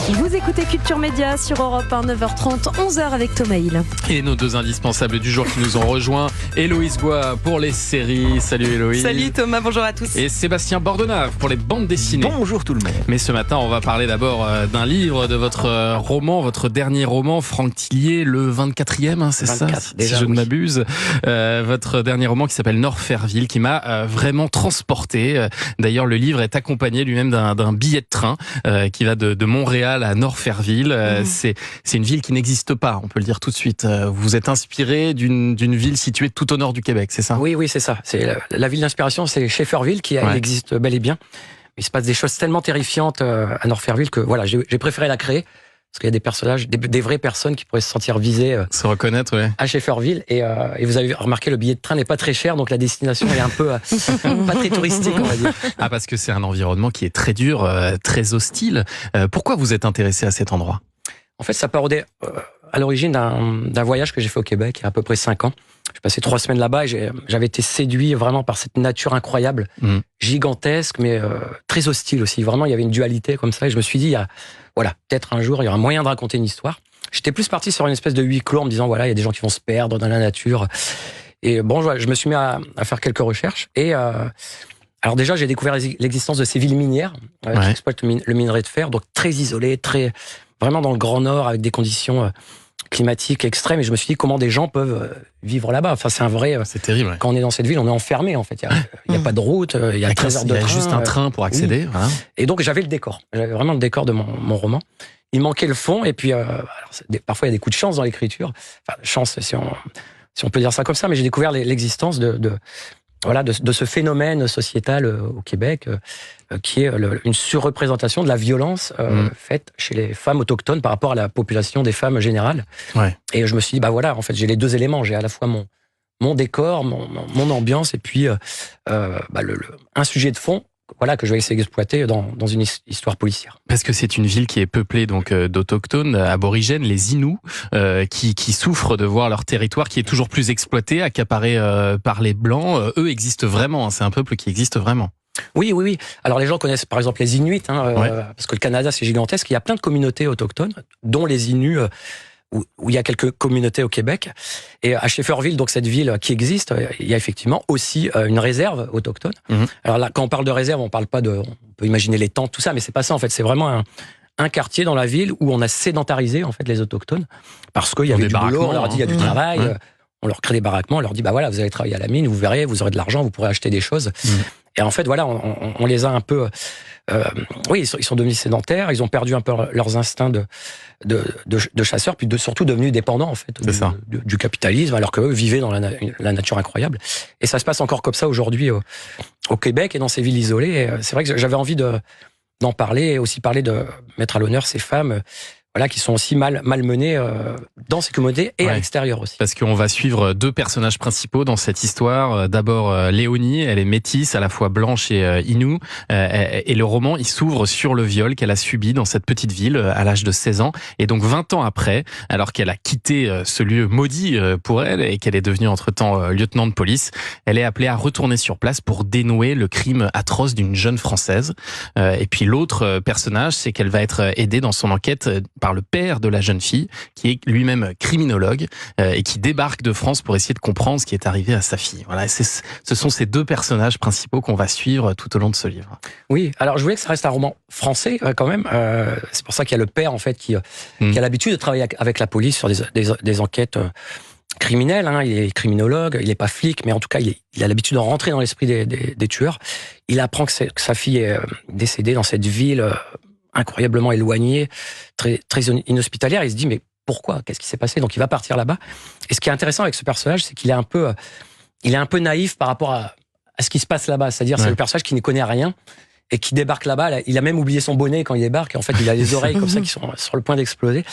Vous écoutez Culture Média sur Europe 1, 9h30, 11h avec Thomas Hill. Et nos deux indispensables du jour qui nous ont rejoints, Héloïse Goua pour les séries. Salut Héloïse. Salut Thomas, bonjour à tous. Et Sébastien Bordenave pour les bandes dessinées. Bonjour tout le monde. Mais ce matin, on va parler d'abord d'un livre, de votre roman, votre dernier roman, Franck Tillier, le 24e, c'est 24, ça, déjà, si je ne m'abuse. Votre dernier roman qui s'appelle Norferville, qui m'a vraiment transporté. D'ailleurs, le livre est accompagné lui-même d'un billet de train qui va de Montréal à Norferville. C'est une ville qui n'existe pas, on peut le dire tout de suite. Vous êtes inspiré d'une ville située tout au nord du Québec, c'est ça? Oui, c'est ça. C'est la ville d'inspiration, c'est Shefferville qui existe bel et bien. Il se passe des choses tellement terrifiantes à Norferville que voilà, j'ai préféré la créer. Parce qu'il y a des personnages, des vraies personnes qui pourraient se sentir visées. Se reconnaître, oui. À Shefferville. Et vous avez remarqué, le billet de train n'est pas très cher, donc la destination est un peu pas très touristique, on va dire. Ah, parce que c'est un environnement qui est très dur, très hostile. Pourquoi vous êtes intéressé à cet endroit? En fait, ça parodait à l'origine d'un voyage que j'ai fait au Québec il y a à peu près 5 ans. J'ai passé 3 semaines là-bas et j'avais été séduit vraiment par cette nature incroyable, gigantesque, mais très hostile aussi. Vraiment, il y avait une dualité comme ça. Et je me suis dit, voilà, peut-être un jour, il y aura moyen de raconter une histoire. J'étais plus parti sur une espèce de huis clos en me disant, voilà, il y a des gens qui vont se perdre dans la nature. Et bon, je me suis mis à faire quelques recherches. Et alors déjà, j'ai découvert l'existence de ces villes minières qui exploitent le minerai de fer, donc très isolées, vraiment dans le Grand Nord, avec des conditions climatiques extrêmes. Et je me suis dit, comment des gens peuvent vivre là-bas? Enfin, c'est un vrai... C'est terrible. Quand on est dans cette ville, on est enfermé, en fait. Il n'y a pas de route, il y a 13 heures de train. Il y a juste un train pour accéder. Oui. Voilà. Et donc, j'avais le décor. J'avais vraiment le décor de mon roman. Il manquait le fond. Et puis, parfois, il y a des coups de chance dans l'écriture. Enfin, chance, si on peut dire ça comme ça. Mais j'ai découvert l'existence de ce phénomène sociétal au Québec, qui est une surreprésentation de la violence faite chez les femmes autochtones par rapport à la population des femmes générales. Ouais. Et je me suis dit, en fait, j'ai les deux éléments. J'ai à la fois mon décor, mon ambiance, et puis un sujet de fond, que je vais essayer d'exploiter dans une histoire policière. Parce que c'est une ville qui est peuplée donc d'autochtones, aborigènes, les Inuits, qui souffrent de voir leur territoire qui est toujours plus exploité, accaparé par les Blancs. Eux existent vraiment, c'est un peuple qui existe vraiment. Oui. Alors les gens connaissent par exemple les Inuits, parce que le Canada c'est gigantesque. Il y a plein de communautés autochtones, dont les Inuits, où il y a quelques communautés au Québec. Et à Shefferville, donc cette ville qui existe, il y a effectivement aussi une réserve autochtone. Alors là, quand on parle de réserve, on parle pas on peut imaginer les tentes, tout ça, mais c'est pas ça en fait. C'est vraiment un quartier dans la ville où on a sédentarisé en fait les autochtones, parce qu'il y avait du boulot, on leur dit il y a du travail. On leur crée des baraquements, on leur dit vous allez travailler à la mine, vous verrez, vous aurez de l'argent, vous pourrez acheter des choses. Et en fait, on les a un peu... ils sont devenus sédentaires, ils ont perdu un peu leurs instincts de chasseurs, puis surtout devenus dépendants en fait du capitalisme, alors qu'eux vivaient dans la nature incroyable. Et ça se passe encore comme ça aujourd'hui au Québec et dans ces villes isolées. Et c'est vrai que j'avais envie d'en parler, et aussi parler de mettre à l'honneur ces femmes qui sont aussi malmenées dans ces communautés et à l'extérieur aussi. Parce qu'on va suivre deux personnages principaux dans cette histoire. D'abord, Léonie, elle est métisse, à la fois blanche et Innu. Et le roman, il s'ouvre sur le viol qu'elle a subi dans cette petite ville à l'âge de 16 ans. Et donc 20 ans après, alors qu'elle a quitté ce lieu maudit pour elle et qu'elle est devenue entre-temps lieutenant de police, elle est appelée à retourner sur place pour dénouer le crime atroce d'une jeune Française. Et puis l'autre personnage, c'est qu'elle va être aidée dans son enquête par le père de la jeune fille, qui est lui-même criminologue et qui débarque de France pour essayer de comprendre ce qui est arrivé à sa fille. Voilà, ce sont ces deux personnages principaux qu'on va suivre tout au long de ce livre. Oui, alors je voulais que ça reste un roman français quand même. C'est pour ça qu'il y a le père en fait qui a l'habitude de travailler avec la police sur des enquêtes criminelles. Il est criminologue, il n'est pas flic, mais en tout cas il a l'habitude de rentrer dans l'esprit des tueurs. Il apprend que sa fille est décédée dans cette ville incroyablement éloigné, très inhospitalière. Il se dit, mais pourquoi? Qu'est-ce qui s'est passé? Donc il va partir là-bas. Et ce qui est intéressant avec ce personnage, c'est qu'il est un peu naïf par rapport à ce qui se passe là-bas. C'est-à-dire, c'est le personnage qui n'y connaît rien et qui débarque là-bas. Il a même oublié son bonnet quand il débarque. Et en fait, il a les oreilles comme ça qui sont sur le point d'exploser.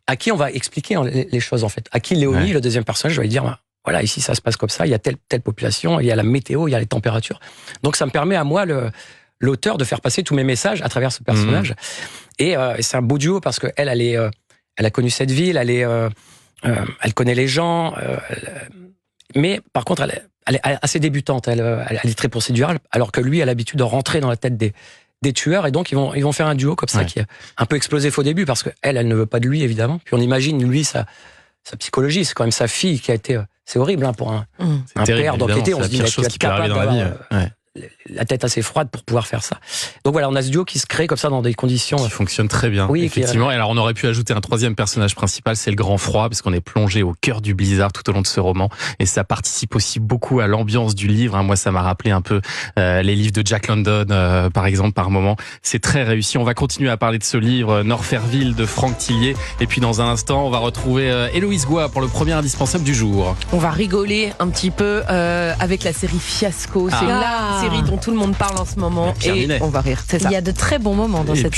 À qui on va expliquer les choses, en fait? À qui Léonie, le deuxième personnage, va lui dire, voilà, ici, ça se passe comme ça. Il y a telle population, il y a la météo, il y a les températures. Donc ça me permet à moi, l'auteur, de faire passer tous mes messages à travers ce personnage. Et c'est un beau duo parce que elle a connu cette ville, elle connaît les gens, mais par contre, elle est assez débutante, elle est très procédurale, alors que lui a l'habitude de rentrer dans la tête des tueurs, et donc ils vont faire un duo comme ça qui est un peu explosif au début parce que elle ne veut pas de lui évidemment. Puis on imagine lui sa psychologie, c'est quand même sa fille qui a été, c'est horrible pour un père d'enquêter. On se dit, tu vas être capable d'avoir la tête assez froide pour pouvoir faire ça. Donc voilà, on a ce duo qui se crée comme ça dans des conditions qui fonctionnent très bien. Oui, effectivement. Et alors on aurait pu ajouter un troisième personnage principal, c'est le grand froid, parce qu'on est plongé au cœur du blizzard tout au long de ce roman, et ça participe aussi beaucoup à l'ambiance du livre. Moi, ça m'a rappelé un peu les livres de Jack London, par exemple, par moment. C'est très réussi. On va continuer à parler de ce livre, Norferville de Franck Tillier, et puis dans un instant, on va retrouver Héloïse Goua pour le premier indispensable du jour. On va rigoler un petit peu avec la série Fiasco. C'est la série dont tout le monde parle en ce moment, et on va rire. C'est ça. Il y a de très bons moments dans cette série.